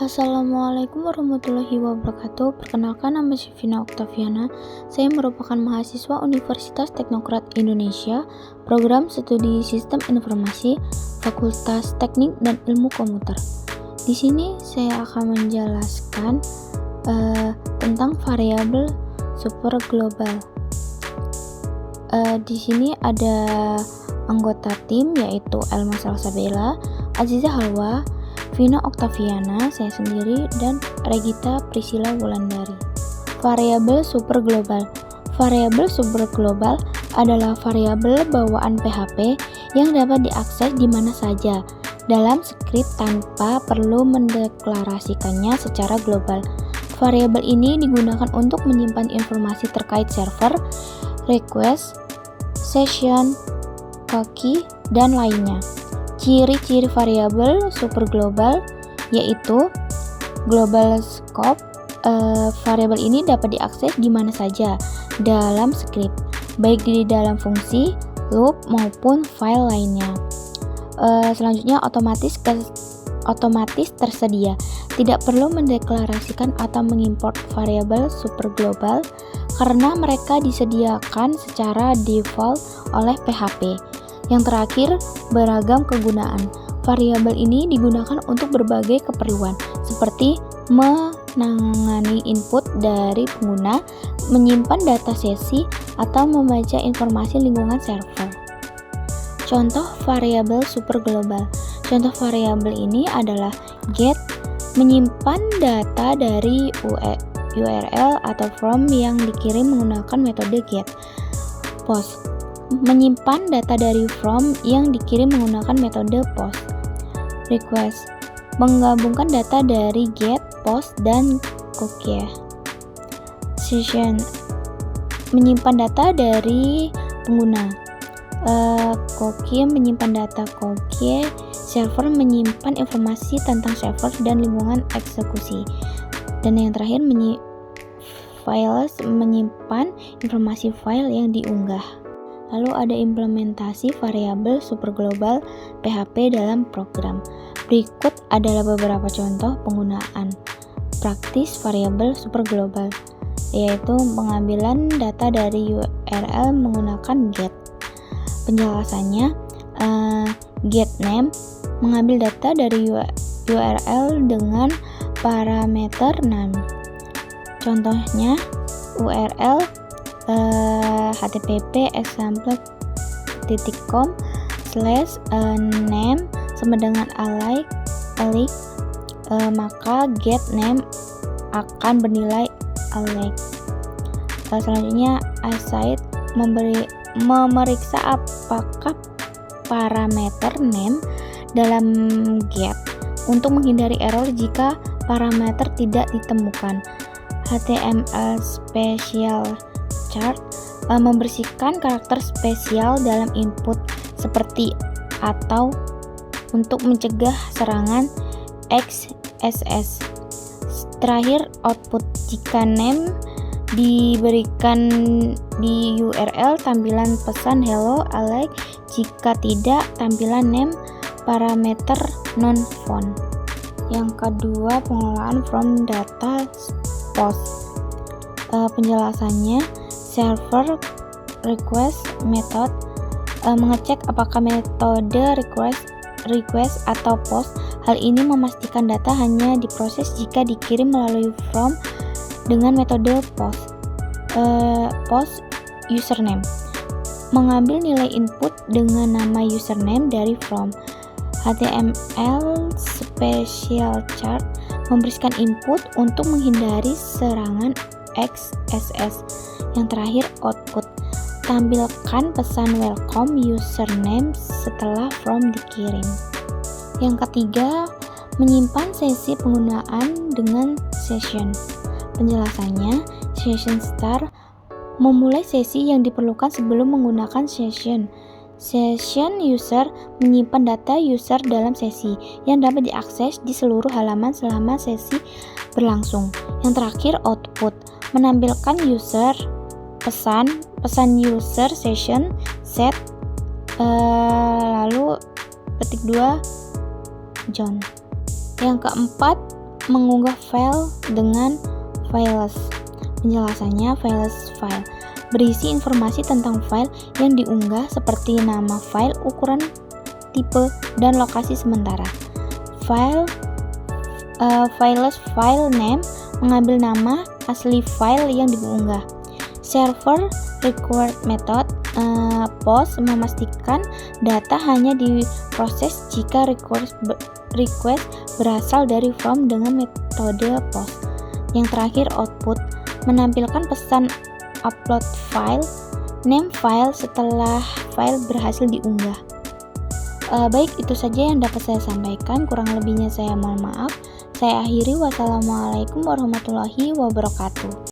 Assalamualaikum warahmatullahi wabarakatuh. Perkenalkan, nama saya Vina Oktaviana. Saya merupakan mahasiswa Universitas Teknokrat Indonesia, Program Studi Sistem Informasi, Fakultas Teknik dan Ilmu Komputer. Di sini saya akan menjelaskan tentang variabel super global. Di sini ada anggota tim yaitu Elma Salsabella, Aziza Halwa, Vina Oktaviana, saya sendiri, dan Regita Priscilla Wulandari. Variabel super global. Variabel super global adalah variabel bawaan PHP yang dapat diakses di mana saja dalam skrip tanpa perlu mendeklarasikannya secara global. Variabel ini digunakan untuk menyimpan informasi terkait server, request, session, cookie, dan lainnya. Ciri-ciri variabel super global yaitu global scope. Variabel ini dapat diakses di mana saja dalam script, baik di dalam fungsi, loop, maupun file lainnya. Selanjutnya otomatis tersedia. Tidak perlu mendeklarasikan atau mengimport variabel super global karena mereka disediakan secara default oleh PHP. Yang terakhir, beragam kegunaan. Variabel ini digunakan untuk berbagai keperluan, seperti menangani input dari pengguna, menyimpan data sesi, atau membaca informasi lingkungan server. Contoh variabel super global. Contoh variabel ini adalah get, menyimpan data dari URL atau from yang dikirim menggunakan metode get. Post, menyimpan data dari from yang dikirim menggunakan metode post. Request, menggabungkan data dari get, post, dan cookie. Session, menyimpan data dari pengguna. Cookie, menyimpan data cookie. Server, menyimpan informasi tentang server dan lingkungan eksekusi. Dan yang terakhir, files, menyimpan informasi file yang diunggah. Lalu ada implementasi variabel super global PHP dalam program. Berikut adalah beberapa contoh penggunaan praktis variabel super global, yaitu pengambilan data dari URL menggunakan get. Penjelasannya, get name, mengambil data dari URL dengan parameter name. Contohnya URL http example.com/name sama dengan alike, maka get name akan bernilai alike. Selanjutnya aside, memeriksa apakah parameter name dalam get untuk menghindari error jika parameter tidak ditemukan. HTML special chart, membersihkan karakter spesial dalam input seperti atau untuk mencegah serangan XSS. Terakhir, output, jika name diberikan di URL, tampilan pesan hello alike, jika tidak, tampilan name parameter non-font. Yang kedua, pengelolaan from data post. Penjelasannya, server request method mengecek apakah metode request atau post. Hal ini memastikan data hanya diproses jika dikirim melalui from dengan metode post. Post username, mengambil nilai input dengan nama username dari from. HTML special chart, membersihkan input untuk menghindari serangan XSS. Yang terakhir, output, tampilkan pesan welcome username setelah from dikirim. Yang ketiga, menyimpan sesi penggunaan dengan session. Penjelasannya, session start, memulai sesi yang diperlukan sebelum menggunakan session. Session user, menyimpan data user dalam sesi yang dapat diakses di seluruh halaman selama sesi berlangsung. Yang terakhir, output, menampilkan user pesan user session set. Lalu petik 2 John. Yang keempat, mengunggah file dengan files. Penjelasannya, files file berisi informasi tentang file yang diunggah seperti nama file, ukuran, tipe, dan lokasi sementara. Files file name mengambil nama asli file yang diunggah. Server required method POST memastikan data hanya diproses jika request berasal dari form dengan metode POST. Yang terakhir, output menampilkan pesan upload file, name file setelah file berhasil diunggah. Baik, itu saja yang dapat saya sampaikan. Kurang lebihnya saya mohon maaf. Saya akhiri. Wassalamualaikum warahmatullahi wabarakatuh.